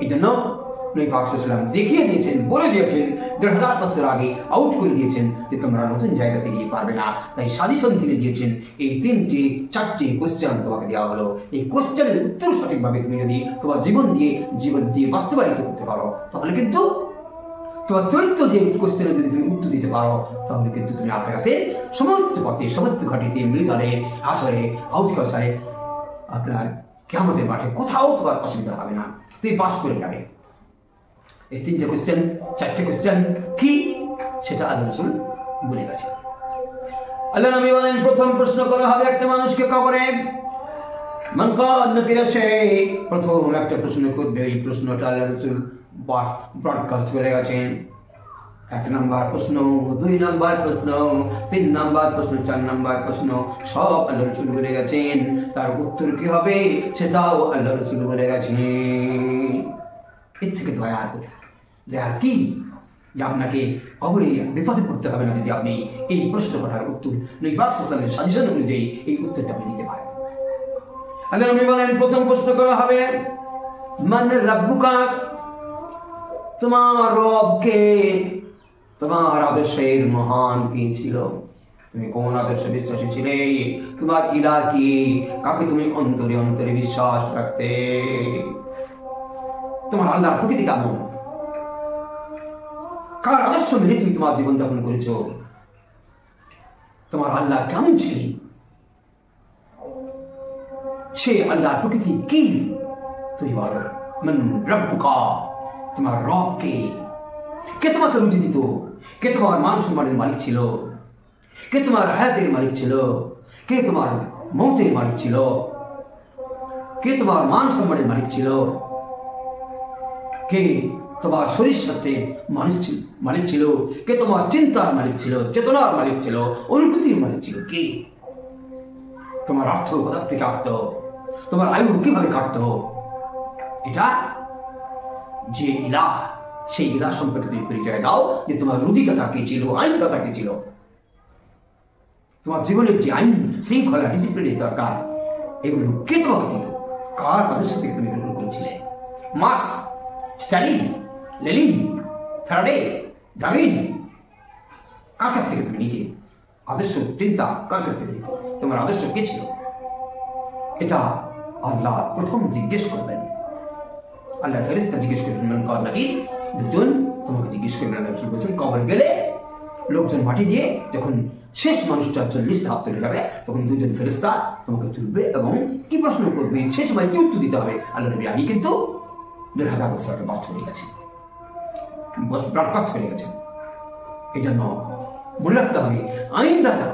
এই জন্য নবী পাক সাল্লাল্লাহু আলাইহি ওয়াসাল্লাম দেখিয়ে দিয়েছেন, বলে দিয়েছেন, ১৫০০ বছর আগে আউট করে দিয়েছেন যে তোমরা নতুন জায়গাতে গিয়ে পারবে না। তাই সাজেশন তিনি দিয়েছেন, এই ৩-৪টি কোশ্চেন তোমাকে দেওয়া হলো, এই কোশ্চেনের উত্তর সঠিকভাবে তুমি যদি তোমার জীবন দিয়ে বাস্তবায়িত করতে পারো, তাহলে কিন্তু তোমার চরিত্র দিয়ে কোশ্চেনের যদি তুমি উত্তর দিতে পারো, তাহলে কিন্তু তুমি আখিরাতে সমস্ত পথে, সমস্ত ঘাটিতে, মিজানে, হাসরে, হাউজ কাউসারে, আপনার কিয়ামতের মাঠে কোথাও তোমার অসুবিধা হবে না, তুমি পাস করে যাবে। এই 3টে কোশ্চেন, 4টে কোশ্চেন কি সেটা আল্লাহ রাসূল বলে গেছেন। আল্লাহ নবী বলেন, প্রথম প্রশ্ন করা হবে একটা মানুষকে কবরে, মান কানা ফিরাশে, প্রথম একটা প্রশ্ন করবে। এই প্রশ্নটা আল্লাহ রাসূল ব্রডকাস্ট করে গেছেন। 1 নাম্বার প্রশ্ন, 2 নাম্বার প্রশ্ন, 3 নাম্বার প্রশ্ন, 4 নাম্বার প্রশ্ন, সব আল্লাহ রাসূল বলে গেছেন। তার উত্তর কি হবে সেটাও আল্লাহ রাসূল বলে গেছেন। এর থেকে দয়ার কথা, দয়া কি যে আপনাকে কবরে বিপদে পড়তে হবে না যদি আপনি এই প্রশ্ন করার উত্তর নবী পাক সাল্লাল্লাহু আলাইহি ওয়াসাল্লামের সাজেশন অনুযায়ী এই উত্তরটা আপনি দিতে পারেন। আল্লাহ নবী বলেন, প্রথম প্রশ্ন করা হবে, মান রাব্বুকা, তোমার রব কে, তোমার আদর্শের মহান কি ছিল, তুমি কোন আদর্শে বিশ্বাসী ছিলে, তোমার ইলাহ কি, কাকে তুমি অন্তরে অন্তরে বিশ্বাস রাখতে, তোমার আল্লাহর প্রকৃতি কেমন, কার আদর্শ মেনে তুমি তোমার জীবন যাপন করেছো, তোমার আল্লাহ কেমন ছিলেন, সে আল্লাহর প্রকৃতি কি তুমি বলো। মান রাব্বুকা, তোমার রব কে, কে তোমাকে রুজি দিত, কে তোমার মান সম্মানের মালিক ছিল, কে তোমার হায়াতের মালিক ছিল, কে তোমার মৌতের মালিক ছিল? কে তোমার মান সম্মানের মালিক ছিল? কে তোমার শরীর সাথে মালিক ছিল? কে তোমার চিন্তার মালিক ছিল, চেতনার মালিক ছিল, অনুভূতির মালিক ছিল? কে তোমার অর্থ কোথা থেকে কাটত, তোমার আয়ু কিভাবে কাটত? এটা যে ইলাহ, সেই ইলাহ সম্পর্কে তুমি পরিচয় দাও যে তোমার রুচিটা কে ছিল, আইনটা কে ছিল, তোমার জীবনের যে আইন শৃঙ্খলা ডিসিপ্লিনের দরকার এগুলো কে তোমাকে দিত? কার আদর্শ থেকে তুমি গ্রহণ করেছিলে? Marx, Stalin, Lenin, Faraday, Darwin, কার কাছ থেকে তুমি নিতে? আদর্শ চিন্তা কার কাছ থেকে নিতে? তোমার আদর্শ কে ছিল? এটা আল্লাহ প্রথম জিজ্ঞেস করবেন। আল্লাহ ফেরেশতা জিজ্ঞেস করবেন কর নাকি দুজন তোমাকে জিজ্ঞেস করবেন। বলছেন কবরে গেলে লোকজন মাটি দিয়ে যখন শেষ মানুষটা 40 ধাপ চলে যাবে তখন দুজন ফেরেশতা তোমাকে তুলবে এবং কি প্রশ্ন করবে, সে সময় কি উত্তর দিতে হবে? আল্লাহ নবী আলী কিন্তু 1000 বছর আগে বাস হয়ে গেছে, ব্রডকাস্ট হয়ে গেছেন। এই জন্য মনে রাখতে হবে আইনদাতা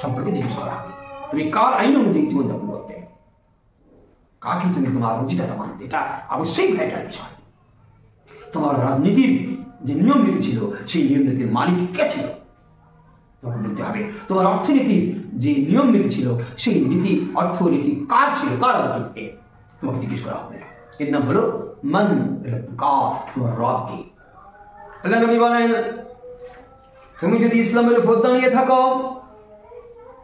সম্পর্কে জিজ্ঞেস করা হবে। তুমি কার আইন অনুযায়ী জীবনযাপন করতে, কাকে তুমি তোমার রুচিদাতা মানতে, এটা অবশ্যই ভাইটাল বিষয়। তোমার রাজনীতির যে নিয়ম নীতি ছিল সেই নিয়ম নীতির মালিক কে ছিল তোমাকে বলতে হবে। তোমার অর্থনীতির যে নিয়ম নীতি ছিল সেই নীতি অর্থনীতি কার ছিল, কার আদর্শ থেকে তোমাকে জিজ্ঞেস করা হবে। এর নাম হলো মান রব্বুকা, তোমার রব কে। আল্লাহ নবী বলেন তুমি যদি ইসলামের উপর দাঁড়িয়ে থাকো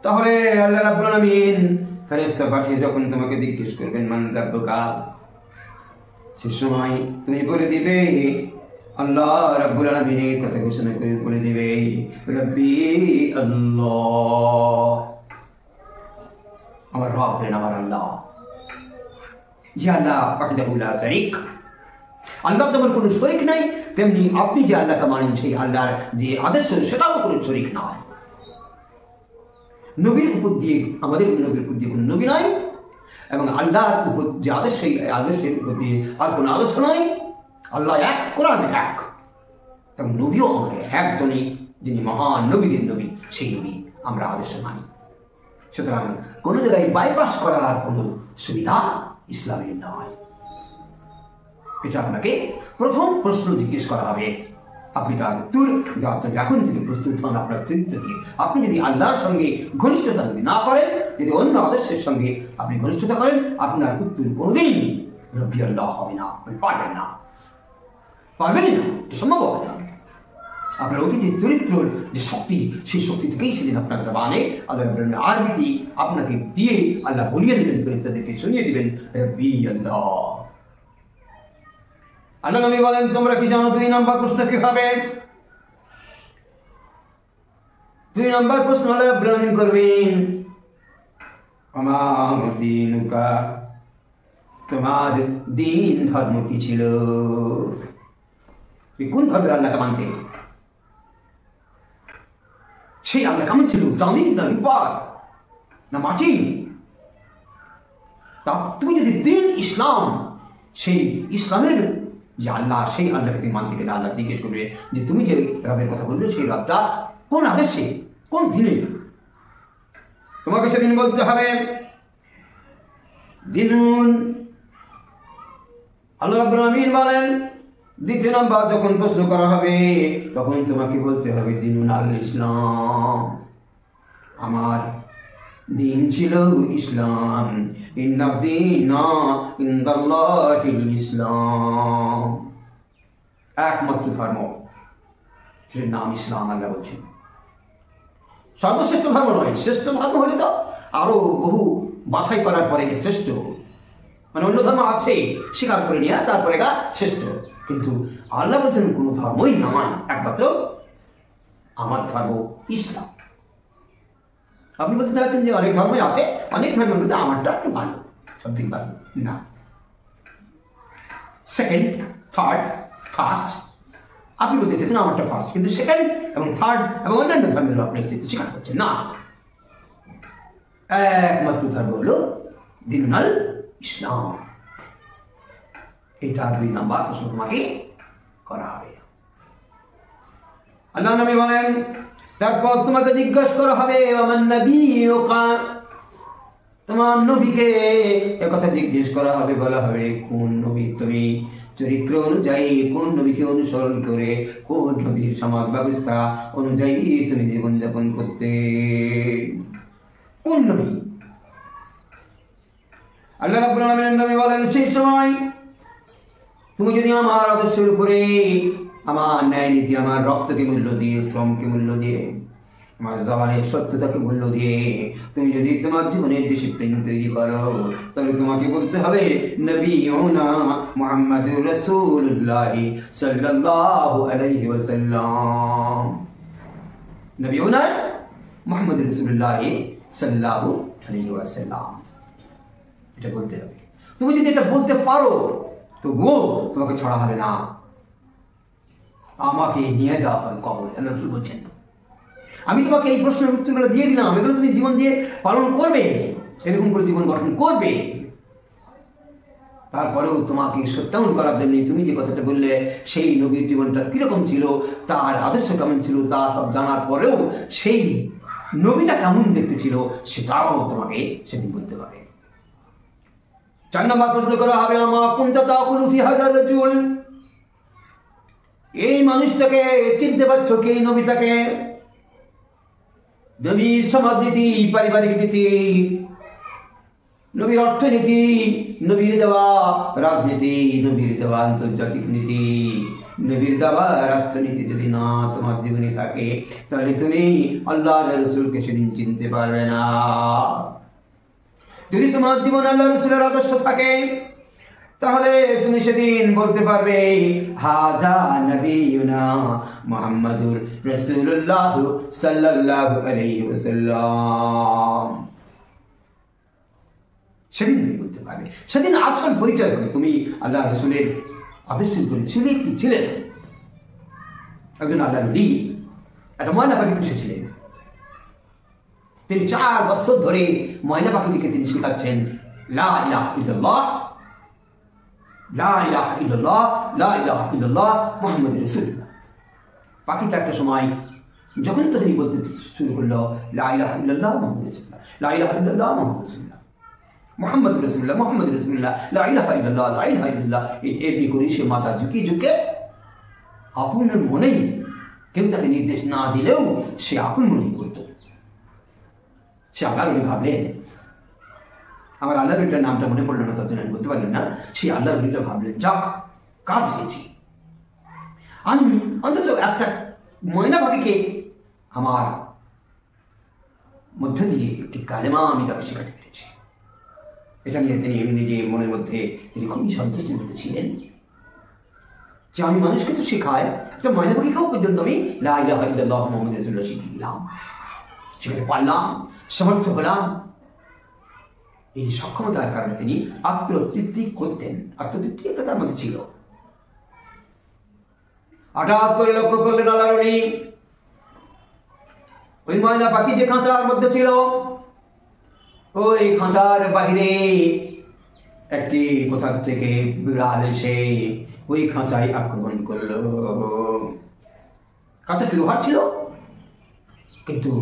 তাহলে আল্লাহ রাব্বুল আলামিন ফেরেশতা পাঠিয়ে যখন তোমাকে জিজ্ঞেস করবেন মান রব্বুকা, সে সময় তুমি বলে দিবে আল্লাহ রাব্বুল আলামিনের কথা ঘোষণা করে বলে দিবে রব্বি আল্লাহ, আমার রব হলেন আমার আল্লাহ। যে আল্লাহ ওয়াহদাহু লা শারীক, আল্লাহ তেমন কোনো শরীক নাই, তেমনি আপনি যে আল্লাহকে মানেন সেই আল্লাহর যে আদর্শ সেটাও কোনো শরীক নয়। নবীর উপর দিয়ে আমাদের নবীর উপর দিয়ে কোনো নবী নাই এবং আল্লাহর উপর যে আদর্শ সেই আদর্শের উপর দিয়ে আর কোনো আদর্শ নয়। আল্লাহ এক, কোরআন এক এবং নবীও আমাদের একজনই, যিনি মহান নবীদের নবী, সেই নবী আমরা আদর্শ মানি। সুতরাং কোনো জায়গায় বাইপাস করার কোনো সুবিধা ইসলামের নয়। এটা আপনাকে প্রথম প্রশ্ন জিজ্ঞেস করা হবে, আপনি তার উত্তর দেওয়ার জন্য এখন থেকে প্রস্তুত হন আপনার চরিত্র দিয়ে। আপনি যদি আল্লাহর সঙ্গে ঘনিষ্ঠতা যদি না করেন, যদি অন্য আদর্শের সঙ্গে আপনি ঘনিষ্ঠতা করেন, আপনার উত্তর কোনোদিন রব্বি আল্লাহ হবে না, আপনি পারবেন না, পারবেনই না, সম্ভব হবে না। আপনার অতীতের চরিত্রের যে শক্তি, সেই শক্তি থেকেই সেদিন আপনার জবানে আল্লাহ আরবিতে আপনাকে দিয়ে আল্লাহ বলিয়ে নেবেন, ফেরেশতাদেরকে শুনিয়ে দিবেন রব্বি আল্লাহ। আল্লাহ নবী বলেন তোমরা কি জানো 2 নম্বর প্রশ্ন কি হবে? 2 নম্বর প্রশ্ন আল্লাহ রাব্বুল আলামিন করবেন আমা দীনুকা, তোমার দিন ধর্ম কি ছিল? তুমি কোন ধর্মের আল্লাহকে মানতে? সেই আল্লাহ কেমন ছিল? জানি না রূপার না মাটি? তা তুমি যদি দিন ইসলাম, সেই ইসলামের যে আল্লাহ, সেই আল্লাহকে তুমি মানতে গেলে আল্লাহ জিজ্ঞেস করবে যে তুমি যে রবের কথা বলবে সেই রবটা কোন আদেশে, কোন দিনে? তোমাকে সেদিন বলতে হবে দিনুন। আল্লাহ রাব্বুল আলামিন বলেন 2 নম্বর যখন প্রশ্ন করা হবে তখন তোমাকে বলতে হবে দিনুন আল ইসলাম, আমার দিন ছিল ইসলাম। ইন্না দীনা ইনদাল্লাহিল ইসলাম, একমাত্র ধর্ম সেটার নাম ইসলাম। আল্লাহ বলছেন সর্বশ্রেষ্ঠ ধর্ম নয়, শ্রেষ্ঠ ধর্ম হলে তো আরো বহু বাছাই করার পরে শ্রেষ্ঠ, মানে অন্য ধর্ম আছে স্বীকার করে নিয়ে তারপরে শ্রেষ্ঠ, কিন্তু আল্লাহ বলছেন কোনো ধর্মই নয়, একমাত্র আমার ধর্ম ইসলাম। আপনি বলতে চাচ্ছেন যে অনেক ধর্মই আছে, অনেক ধর্মের মধ্যে আমারটা একটু ভালো, সব থেকে ভালো না। সেকেন্ড, থার্ড, ফার্স্ট, আপনি বলতে চাচ্ছেন আমারটা ফার্স্ট, কিন্তু সেকেন্ড এবং থার্ড এবং অন্যান্য ধর্মের আপনি অস্তিত্ব স্বীকার করছেন না। একমাত্র ধর্ম হলো দীনুল ইসলাম। এটা 2 নম্বর প্রশ্ন তোমাকে করা হবে। আল্লাহ নবী বলেন তারপর তোমাকে জিজ্ঞাসা করা হবে ওমান নবিয়ুকা, তোমার নবীকে একথা জিজ্ঞেস করা হবে, বলা হবে কোন নবী তুমি, চরিত্র অনুযায়ী কোন নবীকে অনুসরণ করে, কোন নবীর সমাজ ব্যবস্থা অনুযায়ী তুমি জীবনযাপন করতে, কোন নবী। আল্লাহ রাব্বুল আলামিন নবী বলেন সেই সময় তুমি যদি আমার আদর্শের উপরে, আমার ন্যায় নীতি, আমার রক্তকে মূল্য দিয়ে, শ্রমকে মূল্য দিয়ে, আমার জবানের সত্যতাকে মূল্য দিয়ে তুমি যদি তোমার জীবনের ডিসিপ্লিন তৈরি করো, তাহলে তোমাকে বলতে হবে নবিয়ুনা মুহাম্মাদুর রাসূলুল্লাহ সাল্লাল্লাহু আলাইহি ওয়াসাল্লাম, নবিয়ুনা মুহাম্মাদুর রাসূলুল্লাহ সাল্লাল্লাহু আলাইহি ওয়াসাল্লাম, এটা বলতে হবে। তুমি যদি এটা বলতে পারো তবুও তোমাকে ছড়া হবে না, আমাকে নিয়ে যাওয়া হয় কবরে। আল্লাহ রাসূল বলছেন আমি তোমাকে এই প্রশ্নের উত্তরগুলো দিয়ে দিলাম, এগুলো তুমি জীবন দিয়ে পালন করবে, এরকম করে জীবন গঠন করবে। তারপরেও তোমাকে সত্যায়ন করার জন্য তুমি যে কথাটা বললে সেই নবীর জীবনটা কিরকম ছিল, তার আদর্শ কেমন ছিল, তা সব জানার পরেও সেই নবীটা কেমন দেখতে ছিল সেটাও তোমাকে সেদিন বলতে হবে। 4 নম্বর প্রশ্ন করা হবে আমা কুনতা তাকুলু ফি হাযার রাজুল, এই মানুষটাকে চিনতে পারছো কি, নবীটাকে? নবীর সমাজনীতি, পারিবারিক নীতি, নবীর অর্থনীতি, নবীর দেওয়া রাজনীতি, নবীর দেওয়া আন্তর্জাতিক নীতি, নবীর দেওয়া রাষ্ট্রনীতি যদি না তোমার জীবনে থাকে, তাহলে তুমি আল্লাহ রাসূলকে সেদিন চিনতে পারবে না। যদি তোমার জীবনে আল্লাহ রাসূলের আদর্শ থাকে, তাহলে তুমি সেদিন বলতে পারবে হাজা নবিয়ুনা মুহাম্মাদুর রাসূলুল্লাহ সাল্লাল্লাহু আলাইহি ওয়াসাল্লাম। সেদিন তুমি বলতে পারবে, সেদিন আসল পরিচয় হবে তুমি আল্লাহ রাসূলের আদর্শের উপরে ছিলে কি ছিলেন। একজন আল্লাহর ওলি একটা ময়না পাখি পুষেছিলেন, তিনি 4 বছর ধরে ময়না পাখিটিকে তিনি শেখাচ্ছেন লা ইলাহা ইল্লাল্লাহ, লা ইলাহা ইল্লাল্লাহ, লা ইলাহা ইল্লাল্লাহ মুহাম্মাদুর রাসূলুল্লাহ। পাখিটা একটা সময় যখন তিনি বলতে শুরু করলো লা ইলাহা ইল্লাল্লাহ মুহাম্মাদুর রাসূলুল্লাহ, লা ইলাহা ইল্লাল্লাহ মুহাম্মাদুর রাসূলুল্লাহ, মুহাম্মাদুর রাসূলুল্লাহ, মুহাম্মাদুর রাসূলুল্লাহ, লা ইলাহা ইল্লাল্লাহ, লা ইলাহা ইল্লাল্লাহ, এমনি করে সে মাথা ঝুঁকিয়ে ঝুঁকে আপন মনেই, কেউ তাকে নির্দেশ না দিলেও সে আপন মনেই করত। সে আল্লাহর ওলি ভাবলেন, আমার আল্লাহর ওলিটার নামটা মনে পড়লো না, তার জন্য আমি বলতে পারলেন না। সেই আল্লাহর ওলিটা ভাবলেন যাক কাজ পেয়েছি, আমি অন্তত একটা ময়না পাখিকে আমার মধ্যে দিয়ে একটি কালেমা আমি তাকে শেখাতে পেরেছি। এটা নিয়ে তিনি নিজে মনের মধ্যে তিনি খুবই সন্তুষ্টির মধ্যে ছিলেন যে আমি মানুষকে তো শেখায়, একটা ময়না পাখিকেও পর্যন্ত আমি লা ইলাহা ইল্লাল্লাহ মুহাম্মাদুর রাসূলুল্লাহ শিখিয়ে দিলাম, শিখাতে পারলাম, সমর্থ হলাম। এই সক্ষমতার কারণে তিনি আত্মতৃপ্তি করতেন, আত্মতৃপ্তি একটা তার মধ্যে ছিল। হঠাৎ করে লক্ষ্য করলেন আল্লাহর ওলি ওই ময়না পাখি যে খাঁচার মধ্যে ছিল, ওই খাঁচার বাহিরে একটি কোথা থেকে বিড়াল এসে ওই খাঁচায় আক্রমণ করলো। খাঁচাটি লোহার ছিল, কিন্তু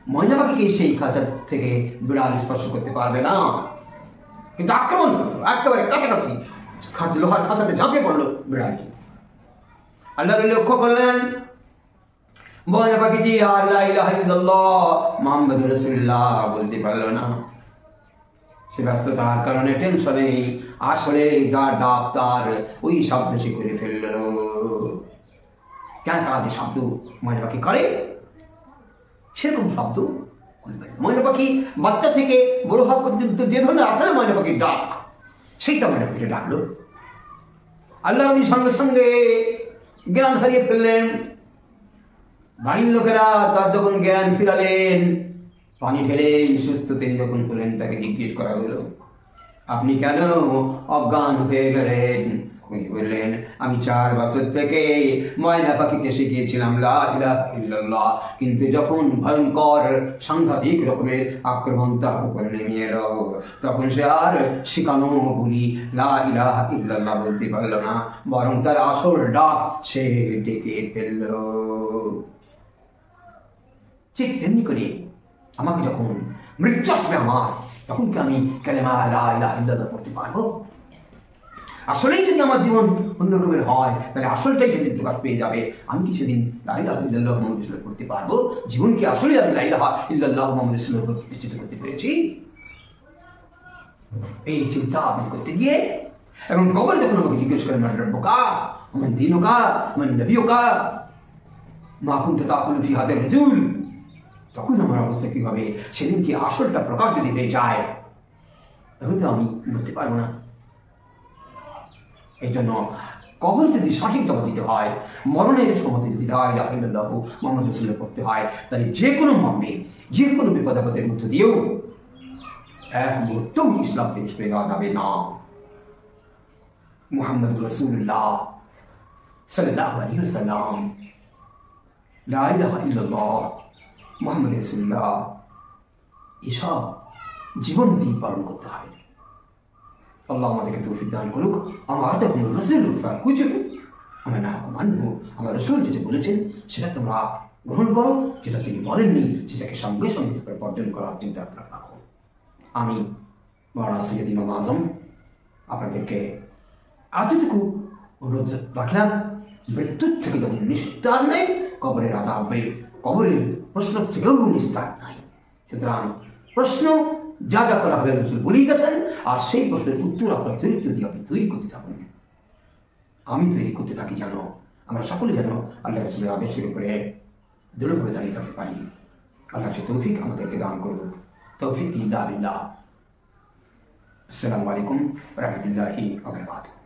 ময়না পাখিকে সেই খাঁচা থেকে বিড়াল স্পর্শ করতে পারবে না, কিন্তু আক্রমণ করলো একেবারে কাছাকাছি, লোহার খাঁচাতে ঝাঁপিয়ে পড়লো বিড়ালটি। আল্লাহ লক্ষ্য করলেন ময়না পাখিটি আর লা ইলাহা ইল্লাল্লাহ মুহাম্মাদুর রাসূলুল্লাহ বলতে পারলো না। সে ব্যস্ততার কারণে টেনশনে আসলে যার ডাক তার ওই শব্দ সে করে ফেললো। কেন কাজে শব্দ ময়না পাখি করে, সেরকম শব্দ ময়না পাখি বাচ্চা থেকে বড় হওয়া পর্যন্ত যে ধরনের আসলে ময়না পাখির ডাক, সেইটা ময়না পাখিটা ডাকলো। আল্লাহ উনি সঙ্গে সঙ্গে জ্ঞান হারিয়ে ফেললেন। বাড়ির লোকেরা তার যখন জ্ঞান ফিরালেন, পানি ঢেলে সুস্থ তিনি যখন হলেন, তাকে জিজ্ঞেস করা হলো আপনি কেন অজ্ঞান হয়ে গেলেন? উনি বললেন আমি 4 বছর থেকে ময়না পাখিকে শিখিয়েছিলাম লা ইলাহা ইল্লাল্লাহ, কিন্তু যখন ভয়ঙ্কর সাংঘাতিক রকমের আক্রমণ তার উপরে নেমে এলো, তখন সে আর শিখানো বলি লা ইলাহা ইল্লাল্লাহ বলতে পারল না, বরং তার আসল ডাক সে ডেকে ফেলল। ঠিক তেমনি করে আমাকে যখন মৃত্যু আসবে আমার, তখন কি আমি কালেমা লা ইলাহা ইল্লাল্লাহ পড়তে পারবো? আসলেই যদি আমার জীবন অন্যরকমের হয়, তাহলে আসলটাই যদি প্রকাশ পেয়ে যাবে। আমি কি সেদিন লা ইলাহা ইল্লাল্লাহ মুহাম্মাদুর রাসূলুল্লাহ করতে পারবো? জীবনকে আসলে আমি লা ইলাহা ইল্লাল্লাহ মুহাম্মাদুর রাসূলুল্লাহ প্রতিষ্ঠিত করতে পেরেছি? এই চিন্তা আমি করতে গিয়ে, এবং কবর যখন আমাকে জিজ্ঞেস করেন মান রব্বুকা, মান দীনুকা, মান নবিয়ুকা, মা কুনতা তাকুলু ফি হাযা রাজুল, তখন আমার অবস্থা কি হবে? সেদিন কি আসলটা প্রকাশ যদি হয়ে যায়, তাহলে তো আমি বলতে পারবো না। এই জন্য কবর যদি সঠিক জবাব দিতে হয়, মরণের সময় যদি লা ইলাহা ইল্লাল্লাহ মুহাম্মাদুর রাসূলুল্লাহ করতে হয়, তাহলে যে কোনো মর্মে, যে কোনো বিপদ আপদের মধ্য দিয়েও এক মুহূর্তেও ইসলাম থেকে সরে যাওয়া যাবে না। মুহাম্মাদুর রাসূলুল্লাহ সাল্লাল্লাহু আলাইহি ওয়াসাল্লাম, লা ইলাহা ইল্লাল্লাহ মুহাম্মাদুর রাসূলুল্লাহ, এসব জীবন দিয়ে পালন করতে হয়। আল্লাহ আমাদেরকে তৌফিক দান করুক। আমার আতাকুম রাসূলুল্লাহ ফাকুজু আমার না মানবো, আমার রাসূল যেটা বলেছেন সেটা তোমরা গ্রহণ করো, যেটা তিনি বলেননি সেটাকে সঙ্গে সঙ্গে বর্জন করার চিন্তা রাখো। আমি মাওলানা সৈয়দ ইমাম আজম আপনাদেরকে এতটুকু অনুরোধ রাখলাম, মৃত্যুর থেকে যেমন নিস্তার নেই, কবরের আযাবের, কবরের প্রশ্ন থেকেও নিস্তার নাই। সুতরাং প্রশ্ন যা যা করা হবে রাসূল বলেই গেছেন, আর সেই প্রশ্নের উত্তর আপনার চরিত্র দিয়ে আপনি তৈরি করতে থাকুন। আমি তৈরি করতে থাকি যেন আমরা সকলে যেন আল্লাহ রাসূলের আদেশের উপরে দৃঢ়ভাবে দাঁড়িয়ে থাকতে পারি। আল্লাহ সে তৌফিক আমাদেরকে দান করুন। তৌফিক ইল্লা বিল্লাহ। আসসালামু আলাইকুম ওয়া রাহমাতুল্লাহি ওয়া বারাকাতুহু।